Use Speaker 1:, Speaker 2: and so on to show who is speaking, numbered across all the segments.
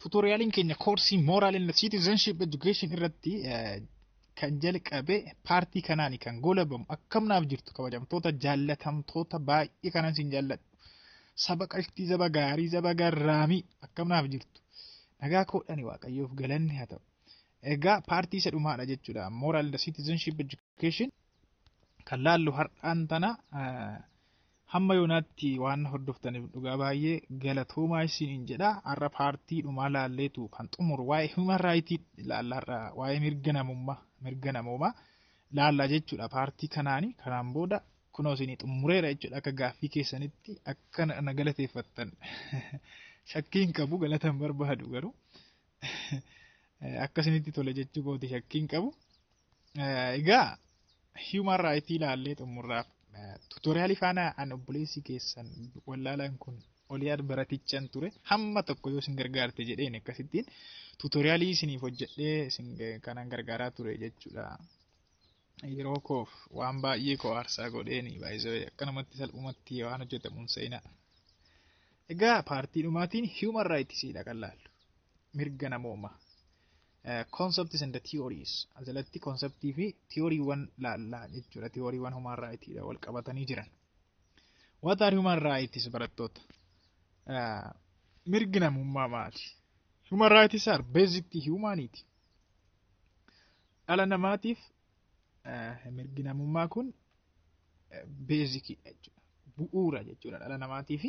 Speaker 1: tutorialiin keenya koorsii moral and citizenship education irratti kan jalqabe paartii kanaani kan goolabamu akkamnaaf jirtu kabajamtoota jaallatamtoota baay'ee kanan sin jaalladhu saba qashtii saba gaarii saba garraamii akkamnaaf jirtu nagaa koodhani waaqayyoof galanni haa ta'u egaa paartii isa dhumaadha jechuudha moral and citizenship education kan laallu har'aan tana hamma yoonaatti waan hordoftaniif dhugaa baay'ee galatoomaa isiniin jedha har'a paartii dhumaa laalleetu kan xumuru waa'ee human right laallarra waa'ee mirga namummaa laallaa jechuudha paartii kanaani kanaan booda kunoo isinii xumureera jechuudha akka gaaffii keessanitti akka na galateeffattan shakkiin qabu galatan barbaadu garuu akkasinitti tole jechuu kooti shakkiin qabu egaa human right laallee xumurraaf tutorialii faana an obboleessi keessan wallaalaan kun oliyaad baratichaan ture hamma tokko yoo isin gargaarte jedheen akkasittiin tutorialii isiniif hojjedhee isin kanan gargaaraa ture jechuudha yeroo koof waan baay'ee koo aarsaa godheeni baay'ee akkanumatti salphumatti waan hojjetamuun seenaa egaa paartii dhumaatiin human rights dha kan laallu mirga namoomaa concepts and the theories asalatti conceptii fi theorywan laallaa jechuudha theorywan human rights dha wal qabatanii jiran what are human rights barattoota mirgi namummaa maali human rights are basic humanity dhala namaatiif mirgi namummaa kun basic jechuudha bu'uura jechuudha dhala namaatiif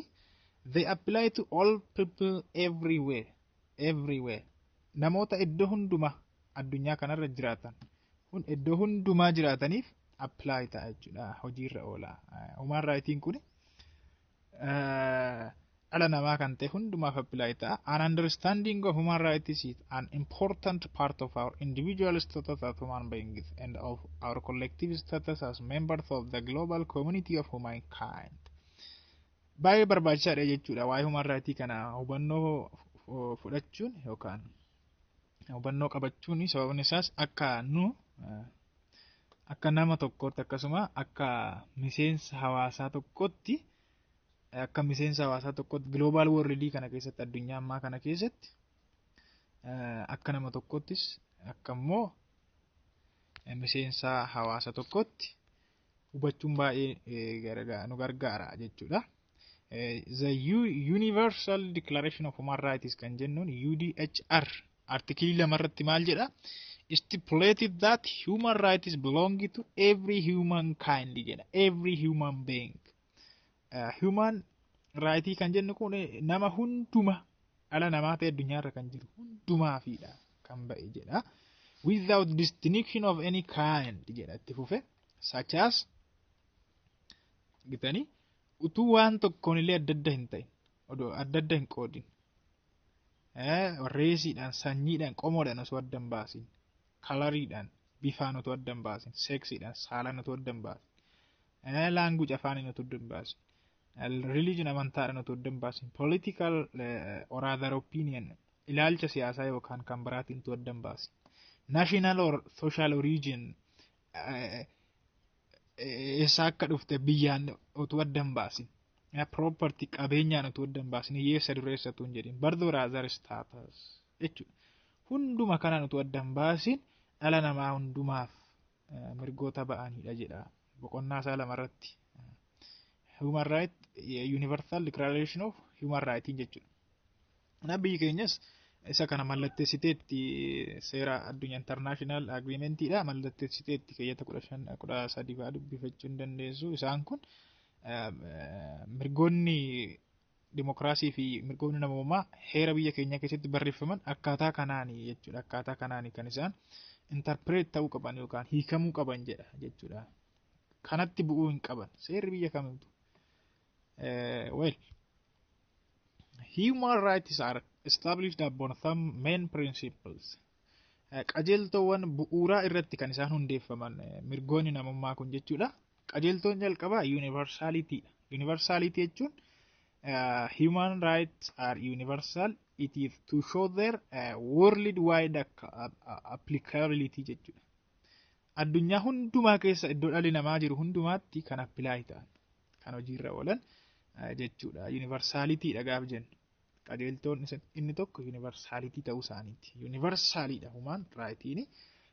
Speaker 1: they apply to all people everywhere namoota iddoo hundumaa addunyaa kanarra jiraatan iddoo hundumaa jiraataniif apply ta'a jechuudha hojiirra oola human rights kun dhala namaa kan ta'e hundumaaf apply ta'a an understanding of human rights is an important part of our individual status as human beings and of our collective status as members of the global community of humankind baay'ee barbaachisaadha jechuudha waa'ee human rights kana hubannoo fudhachuun yookaan hubannoo qabachuun sababni isaas akka nama tokkootti akkasuma akka miseensa hawaasaa tokkootti global world kana keessatti addunyaa ammaa kana keessatti akka nama tokkoottis akka immoo miseensa hawaasa tokkootti hubachuun baay'ee nu gargaara jechuudha. The Universal Declaration of Human Rights kan jennuun UDHR article lamarratti maal jedha stipulated that human rights belong to every humankind jedha every human being human right kan jennu kun nama hunduma ala namaa ta'e addunyaarra kan jiru hundumaafidha kan ba'e jedha without distinction of any kind jedha itti fufe such as gitanii utuu waan tokkoon illee adda hin ta'in odoo adda hin qoodin reesiidhaan sanyiidhaan qomoodhaan osoo adda hin baasin kalariidhaan bifaan osoo adda hin baasin seksiidhaan saalaan osoo adda hin baasin language afaaniin osoo adda hin baasin religion amantaadhaan osoo adda hin baasin political or other opinion ilaalcha siyaasaa yookaan kan biraatiin osoo adda hin baasin national or social origin eessa akka dhufte biyyaan osoo adda hin baasin property qabeenyaan osoo adda hin baasin hiyyeessa dureessatu hin jedhin birth or other status jechuudha hunduma kanaan osoo adda hin baasin dhala namaa hundumaaf mirgoota ba'anidha jedha boqonnaa isaa lamarratti human right universal declaration of human rights jechuudha biyyi keenyas isa kana mallatteessiteetti seera addunyaa international agreementidha mallatteessiteetti keeyyata 13 fa'aa dubbifachuu hin dandeessu isaan kun mirgoonni dimokiraasii fi mirgoonni namummaa heera biyya keenya keessatti barreeffaman akkaataa kanaani jechuudha akkaataa kanaani kan isaan interpret ta'uu qaban yookaan hiikamuu qaban jedha jechuudha kanatti bu'uu hin qaban seerri biyya kamiitu human rights are established upon some main principles qajeeltowwan bu'uuraa irratti kan isaan hundeeffaman mirgoonni namummaa kun jechuudha qajeeltoon jalqabaa universality jechuun human rights are universal it is to show their worldwide applicability jechuudha addunyaa hundumaa keessa iddoo dhalli namaa jiru hundumaatti kan apply ta'an kan hojiirra oolan jechuudha universality dhagaaf jennu qajeeltoon inni tokko universaality ta'uu isaaniiti. Universaalidha human rightiin.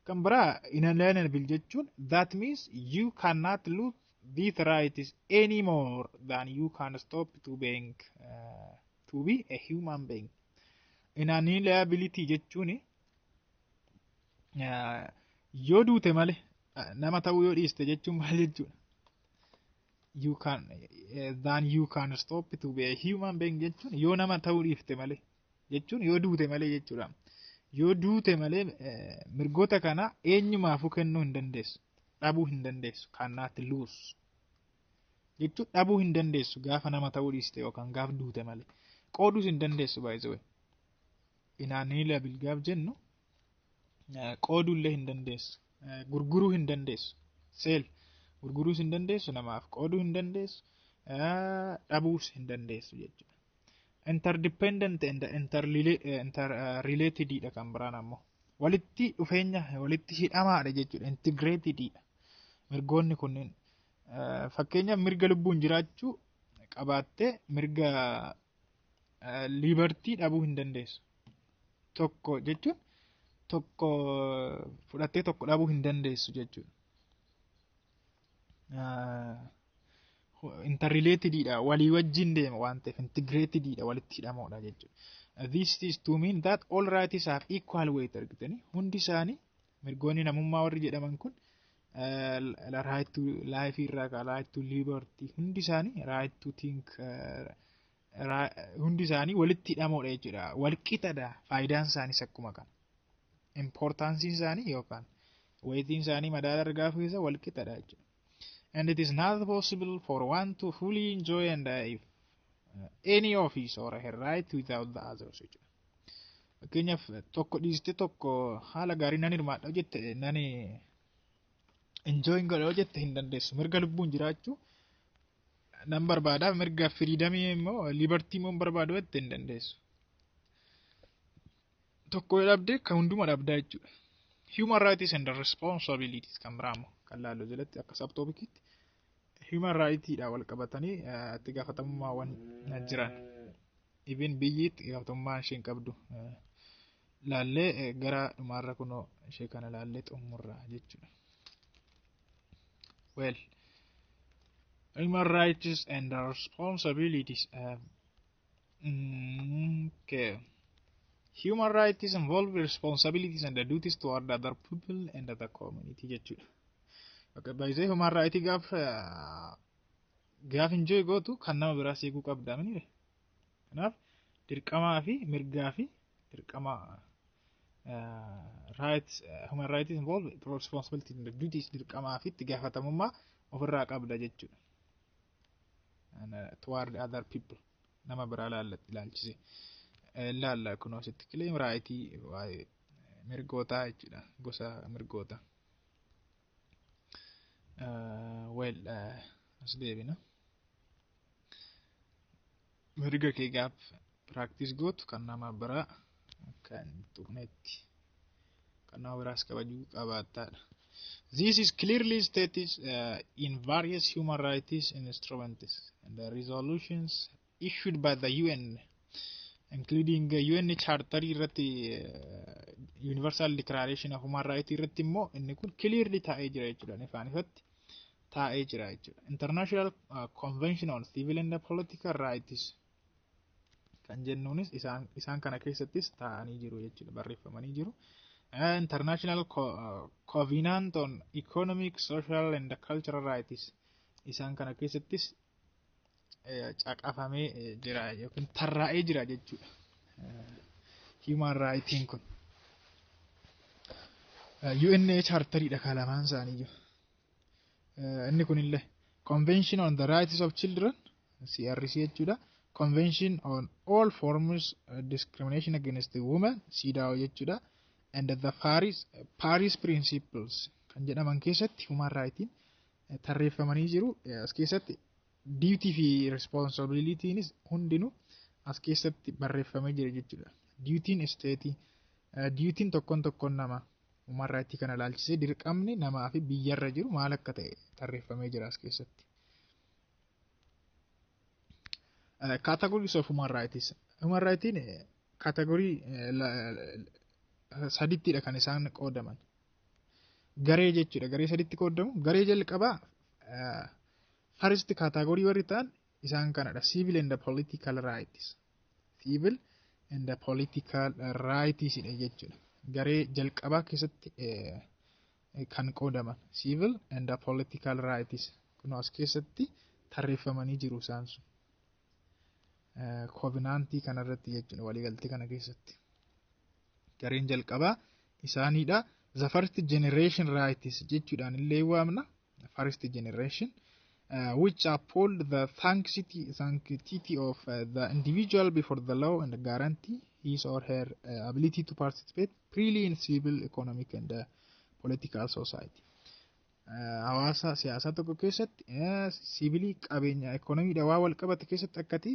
Speaker 1: Kan biraa inalienable jechuun that means you cannot lose these rights any more than you can stop to be a human being. Inalienability jechuun yoo duute malee nama ta'uu yoo dhiiste jechuun maal jechuudha? You can stop to be a human being jechuun yoo nama ta'uu dhiifte malee jechuun yoo duute malee jechuudha. Yoo duute malee mirgoota kana eenyumaafuu kennuu hin dandeessu, dhabuu hin dandeessu, cannot lose jechuun dhabuu hin dandeessu gaafa nama ta'uu dhiiste yookaan gaafa duute malee qooduus hin dandeessu by the way. Inalienable gaaf jennu qooduullee hin dandeessu, gurguruu hin dandeessu, seel gurguruus hin dandeessu, namaaf qooduu hin dandeessu, dhabuus hin dandeessu jechuudha. Interdependent and interrelated dha kan biraan ammoo walitti dhufeenya walitti hidhamaadha jechuudha. Integrated dha mirgoonni kunneen. Fakkeenyaaf mirga lubbuun jiraachuu qabaattee mirga liberty dhabuu hin dandeessu. Tokko jechuun tokko fudhattee tokko dhabuu hin dandeessu jechuudha. Interrelated dha walii wajjin deema waan ta'eef integrated dha walitti hidhamoodha jechuudha. This is to mean that all rights have equal weight argitanii hundi isaanii mirgoonni namummaa warri jedhaman kun right to life irraa ka right to liberty hundi isaanii right to think hundi isaanii walitti hidhamoodha jechuudha. Walqixadha faayidaan isaanii akkuma kana. Importance isaanii yookaan weightiin isaanii madaala argaa keessa walqixadha jechuudha. And it is not possible for one to fully enjoy and any of his or her right without the others. Fakkeenyaaf tokko dhiiste tokko haala gaarii nan hirmaadha jette nan enjoying godha jette hin dandeessu. Mirga lubbuun jiraachuu nan barbaada, mirga freedom immoo liberty immoo barbaadu jette hin dandeessu. Tokko dhabde kan hunduma dhabdaa jechuudha. Human rights and responsibilities kan biraamu kan laallu jalatti akka sabtoopikitti human rights dha wal qabatanii itti gaafatamummaawwan jiran. Even biyyi itti gaafatamummaa isheen qabdu laallee gara dhumaarra kunoo ishee kana laallee xumurra jechuudha. Well, human rights and responsibilities. Okay. Human rights involve responsibilities and the duties toward other people and the community jechuudha. Okay, by the human rights gaaf enjoy gootu kan nama biraa seeguu qabda mini. Kanaaf dirqamaa fi mirgaa fi dirqama rights human rights involve responsibilities and the duties dirqamaa fi itti gaafatamummaa ofirraa qabda jechuudha. And toward other people nama biraa laalchise. Laalla kunoo sitti claim right mirgoota jechuudha gosa mirgoota. Well as deebina mirga kee gaaf practice gootu kan nama biraa kan tuqnetti kan nama biraas kabajuu qabaattaadha. This is clearly stated in various human rights instruments and the resolutions issued by the UN, including UN Charter irratti Universal Declaration of Human Rights irratti immoo inni kun clearly taa'ee jira jechuudha. Ifaan ifatti taa'ee jira jechuudha. International Convention on Civil and Political Rights kan jennuunis isaan kana keessattis taa'anii jiru jechuudha, barreeffamanii jiru. International Covenant on Economic, Social and Cultural Rights isaan kana keessattis caqafamee jira yookiin tarraa'ee jira jechuudha. Human rights kun UN Charteridha kalamaan isaanii jiru. Inni kunillee Convention on the Rights of Children CRC jechuudha. Convention on all forms of discrimination against the women CEDAW jechuudha. And the Paris Principles kan jedhaman keessatti human rights tarreeffamanii jiru. As keessatti duty fi responsibilities hundinuu as keessatti barreeffamee jira jechuudha. Duty'n state duty'n tokkon nama human rights kana laalchisee dirqamni namaa fi biyyarra jiru maal akka ta'e tarreeffamee jira as keessatti. Categories of human rights human rightiin kategorii sadiittidha kan isaan qoodaman. Garee jechuudha. Garee sadiitti qoodamu. Garee jalqabaa first category warri ta'an isaan kanadha. Civil and political rights. Civil and political rights jechuudha. Garee jalqabaa keessatti kan qoodaman. Civil and political rights. Kun as keessatti tarreeffamanii jiru isaan sun. Covenantii kanarratti jechuudha waliigaltee kana keessatti. Gareen jalqabaa isaaniidha. The first generation rights jechuudhaan illee waamna. First generation which uphold the sanctity of the individual before the law and guarantee his or her ability to participate freely in civil, economic and political society. Hawaasa siyaasaa tokko keessatti siviilii qabeenya ekonomiidha waa wal qabate keessatti akkati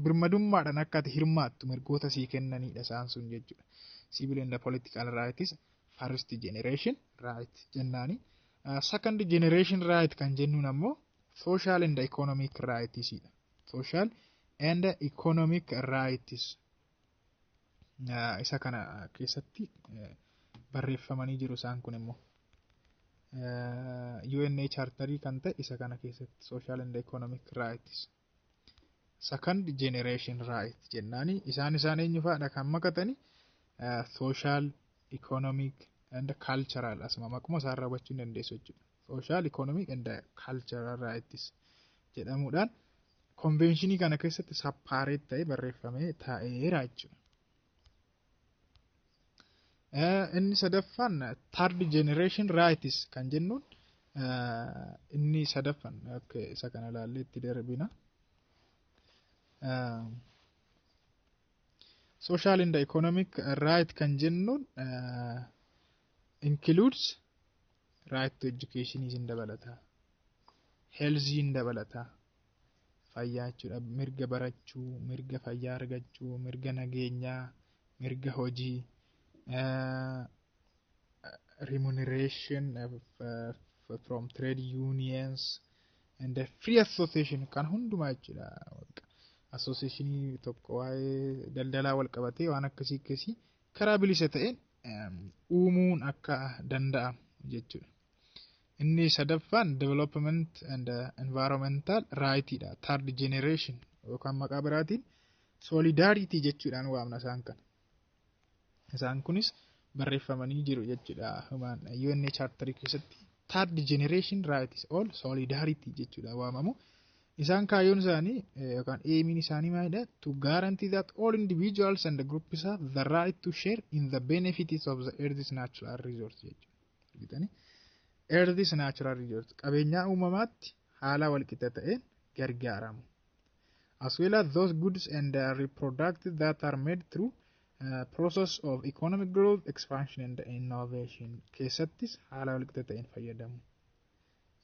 Speaker 1: birmadummaadhaan akkati hirmaattu mirgoota sii kennanidha isaan sun jechuudha. Civil and political rights first generation right jennaani. Second generation right kan jennuun ammoo social and economic rights idha. Social and economic rights isa kana keessatti barreeffamanii jiru isaan kun immoo. UN charterii kan ta'e isa kana keessatti social and economic rights. Second generation right jennaani isaan eenyu fa'aadha kan makatani social, economic and cultural asuma maquma isaa raawwachuu dandeessu jechuudha. Social, economic and cultural rights jedhamuudhaan conventionii kana keessatti separate ta'ee barreeffamee taa'eera jechuudha. Inni sadaffaan third generation rights kan jennuun inni sadaffaan isa kana ilaallee itti darbina. Social and economic right kan jennuun includes right to education is in dabalata. Health in dabalata. Fayyaa jechuudha. Mirga barachuu, mirga fayyaa argachuu, mirga nageenyaa, mirga hojii. Remuneration from trade unions and free association kan hundumaa jechuudha. Associationii tokko waa'ee daldalaa wal qabatee waan akkasii karaa bilisa ta'een uumuun akka danda'amu jechuudha. Inni sadaffaan development and environmental right dha. Third generation yookaan maqaa biraatiin solidarity jechuudhaan waamna isaan kana. Isaan kunis barreeffamanii jiru jechuudha. UN charterii keessatti third generation rights all solidarity jechuudha waamamu. Isaan kaayyoon isaanii yookaan aimiin isaanii maalidha? To guarantee that all individuals and groups have the right to share in the benefits of the earth's natural resources jechuudha. Earth's natural resources qabeenyaa uumamaatti haala walqixa ta'een gargaaramu. As well as those goods and reproductive that are made through process of economic growth, expansion and innovation keessattis haala walqixa ta'een fayyadamu.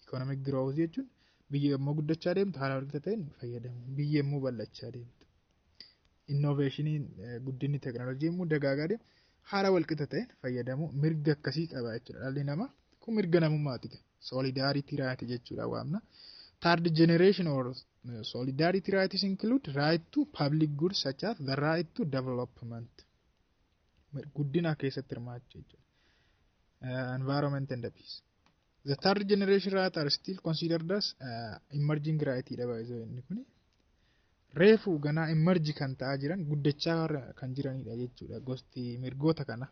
Speaker 1: Economic growth jechuun biyya immoo guddachaa deemtu haala walqixa ta'een fayyadamu. Biyya immoo bal'achaa deemtu. Innovationiin guddinni teknooloojii immoo dagaagaa deemu haala walqixa ta'een fayyadamu. Mirga akkasii qaba jechuudha. Dhalli namaa kun mirga namummaati. Solidarity right jechuudha waamna. Third generation or solidarity rights include right to public goods such as the right to development. Guddina keessatti hirmaachuu jechuudha. Environment and peace. The third generation rights are still considered as emerging rights dha baay'ee inni kuni. Reefu ganaa emerge kan ta'aa jiran guddachaa kan jiranidha jechuudha gosti mirgoota kana.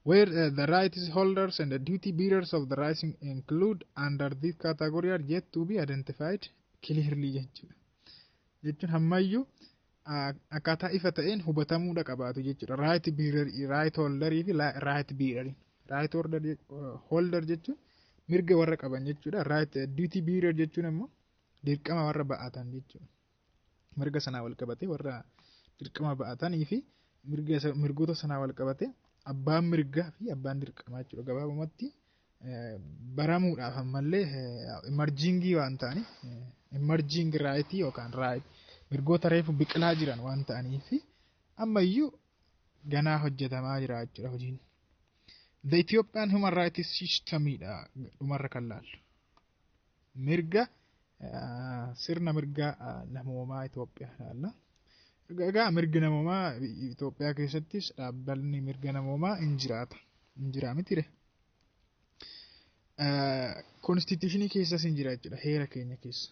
Speaker 1: Where the rights holders and the duty bearers of the rights include under this category are yet to be identified clearly jechuudha. Jechuun hammayyuu akkaataa ifa ta'een hubatamuudha qabaatu jechuudha. Right holderii fi right bearerii. Right holder jechuun mirga warra qaban jechuudha. Right duty bearer jechuun immoo dirqama warra ba'atan jechuudha. Mirga sanaa wal qabatee warra dirqama ba'atanii fi mirgoota sanaa wal qabatee abbaan mirgaa fi abbaan dirqamaa jechuudha. Gabaabumatti baramuudhaaf ammallee emergingii waan ta'aniif emerging right yookaan right mirgoota reefu biqilaa jiran waan ta'aniif ammayyuu ganaa hojjetamaa jira jechuudha hojiin. The Ethiopian human rights system dha dhumarra kan laallu. Mirga sirna mirga namoomaa Itoophiyaa laalla. Egaa mirga namoomaa Itoophiyaa keessattis dhaabbanni mirga namoomaa hin jiraa mitire. Constitution keessas hin jira jechuudha heera keenya keessa.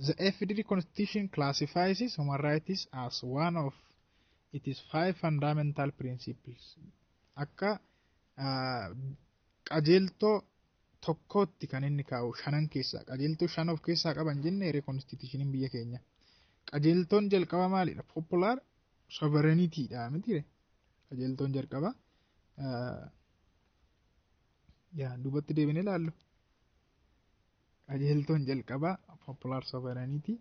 Speaker 1: The FDD Constitution classifies human rights as one of its 5 fundamental principles. Akka qajeeltoo tokkotti kan inni kaa'u shanan keessaa qajeeltoo 5 of keessaa qaban jenne heera constitution biyya keenya. Qajeeltoon jalqaba maalidha? Popular sovereignty dha mitire. Qajeeltoon jalqaba dubatti deebinee ilaallu. Qajeeltoon jalqaba popular sovereignty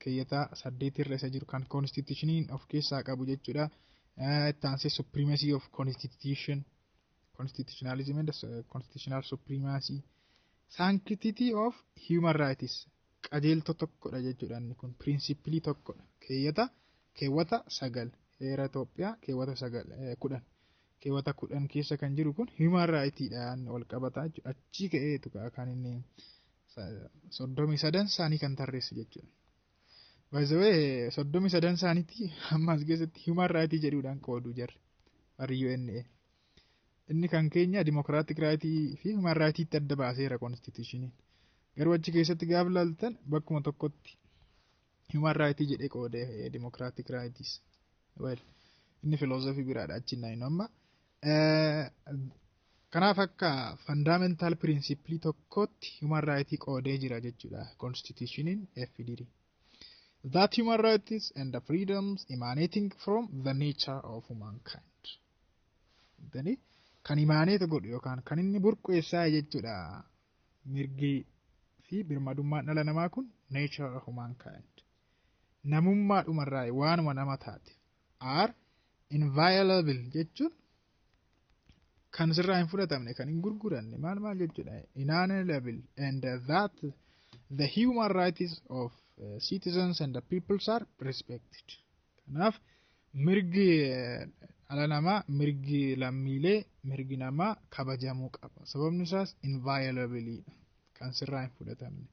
Speaker 1: keeyyata 8 irra isa jiru kan constitution of keessaa qabu jechuudha. Itti supremacy of constitution, constitutionalism and constitutional supremacy, sanctity of human rights. Qajeelto tokkodha jechuudha inni kun principle tokkodha. Keewwata 9 heera Itoophiyaa keewwata 10 keewwata 10 keessa kan jiru kun human rights dhaan wal qabataa jechuudha. Achi ka'eetu kan inni 33 isaanii kan tarreessu jechuudha. By the way 33 isaaniitti ammas keessatti human rights jedhuudhaan qoodu jirra. UNA inni kan keenya democratic rights fi human rights adda baaseera constitution. Garuu achi keessatti gaafa laaltan bakkuma tokkotti human rights jedhee qoodee democratic rights. Well, inni philosophy biraadha achi naan amma. Kanaaf akka fundamental principle tokkotti human rights qoodee jira jechuudha constitution FDD. That human rights and the freedoms emanating from the nature of mankind. Dani kan imaanee godhu yookaan kan inni burqeessaa jechuudha mirgi fi birmadummaan dhala namaa kun nature of mankind. Namummaa dhumarraa waanuma nama taate are inviolable jechuun kan sirraa hin fudhatamne kan hin gurguranne maal jechuudha inalienable and that the human rights of citizens and the peoples are respected. Kanaaf mirgi dhala namaa mirgi lammiilee mirgi namaa kabajamuu qaba. Sababni isaas inviolable kan sirraa hin fudhatamne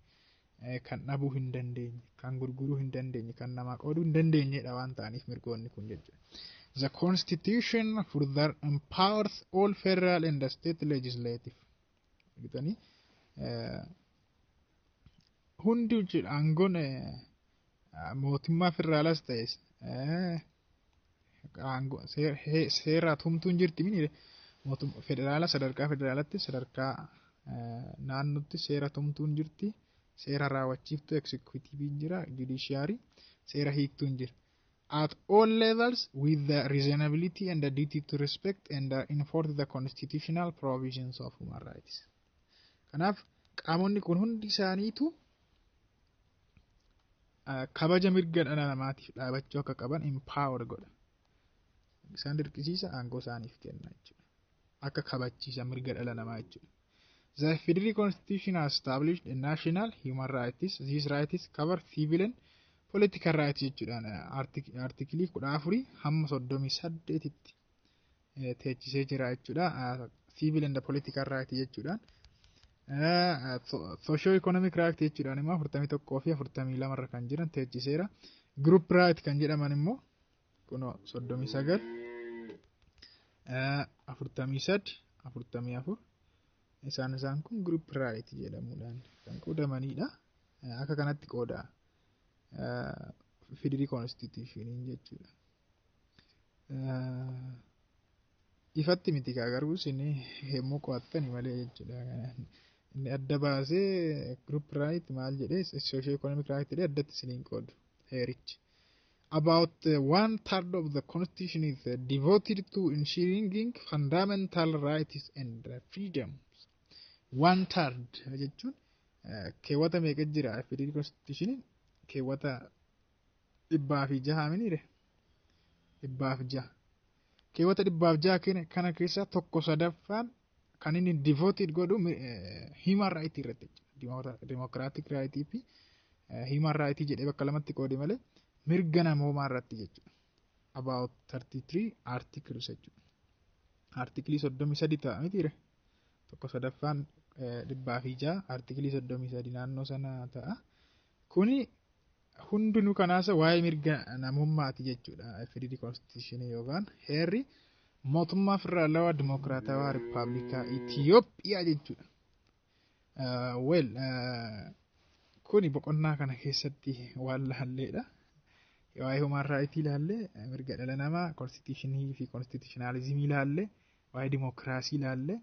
Speaker 1: kan dhabuu hin dandeenye kan gurguruu hin dandeenye kan namaa qooduu hin dandeenyedha waan ta'aniif mirgoonni kun jechuudha. The constitution further empowers all federal and state legislative. Gitanii hundi aangoon mootummaa federaalas ta'e seera tumtuun jirti minire mootummaa federaala sadarkaa federaalatti sadarkaa naannootti seera tumtuun jirti. Seera raawwachiiftuu executive jira, judiciary, seera hiiktuun jira. At all levels with the reasonability and the duty to respect and enforce the constitutional provisions of human rights. Kanaaf qaamonni kun hundi isaaniitu kabaja mirga dhala namaatiif dhaabachuu akka qaban empower godha. Isaan dirqisiisa aangoo isaaniif kenna jechuudha. Akka kabachiisa mirga dhala namaa jechuudha. The Federal Constitution has established a national human rights. These rights cover civil and political rights jechuudhaan artiklii 14 hamma 38 tti teechisee jira jechuudha. Civil and political rights jechuudhaan socio economic rights jechuudhaan immoo 41 fi 42 irra kan jiran teechiseera. Group rights kan jedhaman immoo kuno 39 43 44 isaan kun group right jedhamuudhaan kan qoodamanidha. Akka kanatti qooda Federal Constitution jechuudha. Ifatti miti garuu isin hemmoo qo'attani malee jechuudha. Inni adda baasee group right maal jedhee socio economic right jedhee addatti isiniin qoodu heerichi. About 1/3 of the constitution is devoted to ensuring fundamental rights and freedoms. 1/3 jechuun keewwata meeqa jira Federal Constitution keewwata 106 minire 106 keewwata 106 kana keessa tokko sadaffaan kan inni devoted godhu human right irratti democratic right fi human right jedhee bakka lamatti qoodi malee mirga namoomaa irratti jechuudha. About 33 articles jechuudha. Artiklii 33 ta'a mitire tokko sadaffaan 106 artiklii 33 naannoo sana ta'a. Kuni hundinuu kanaasa waa'ee mirga namummaati jechuudha. Federal Constitution yookaan heerri mootummaa federaalawaa dimokiraatawaa Rippaabilikaa Itiyoophiyaa jechuudha. Kuni boqonnaa kana keessatti waan laalleedha. Waa'ee human right ilaalle, mirga dhala namaa, constitutionii fi constitutionalismii ilaalle, waa'ee dimokiraasii ilaalle,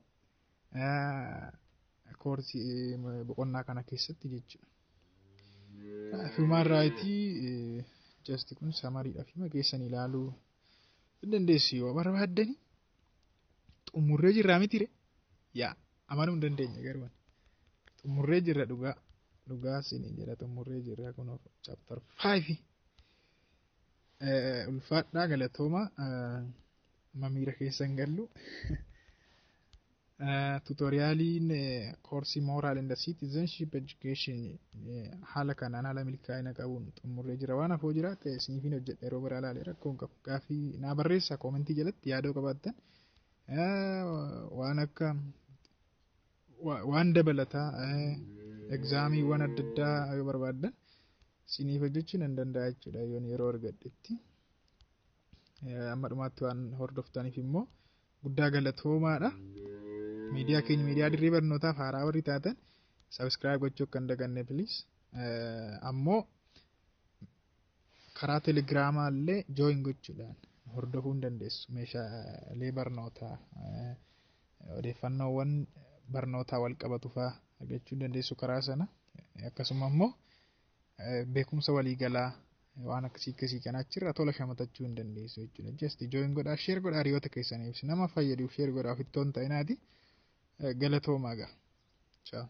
Speaker 1: boqonnaa kana keessatti jechuudha. Human right just kun samariidha fi mageessan ilaaluu dandeessu yoo barbaaddani xumurree jirraa mitire yaa amanuu hin dandeenya garuu xumurree jirra dhugaa isin jedha xumurree jirra kun chapter 5 ulfaadhaa galatooma mamiira keessan gallu tutorialiin koorsii moral and citizenship education haala kanaan haala milkaa'ina qabuun xumurree jira waan hafoo jira ta'e isiniifin hojjedhe yeroo biraa ilaalee rakkoon qabu gaafii naa barreessaa koomentii jalatti yaadoo qabaattan waan akka waan dabalataa egzaamiiwwan adda addaa yoo barbaaddan isiniif hojjechuun hin danda'a jechuudha yeroo argadhetti amma dhumaatti waan hordoftaniif immoo guddaa galatoomaadha. Media keenya media dirree barnootaaf haaraa warri taatan subscribe gochuu kan daganne please. Ammoo karaa telegiraamaa illee join gochuudhaan hordofuu hin dandeessu. Meeshaalee barnootaa odeeffannoowwan barnootaa wal qabatu fa'aa argachuu hin dandeessu karaa sana. Akkasuma immoo beekumsa waliigalaa waan akkasii kana achirra tola shamatachuu hin dandeessu jechuudha. Just join godhaa share godhaa hiriyoota keessaniif nama fayyaduuf share godhaa ofittoo hin ta'inaati. Galatoomaa. Ciao.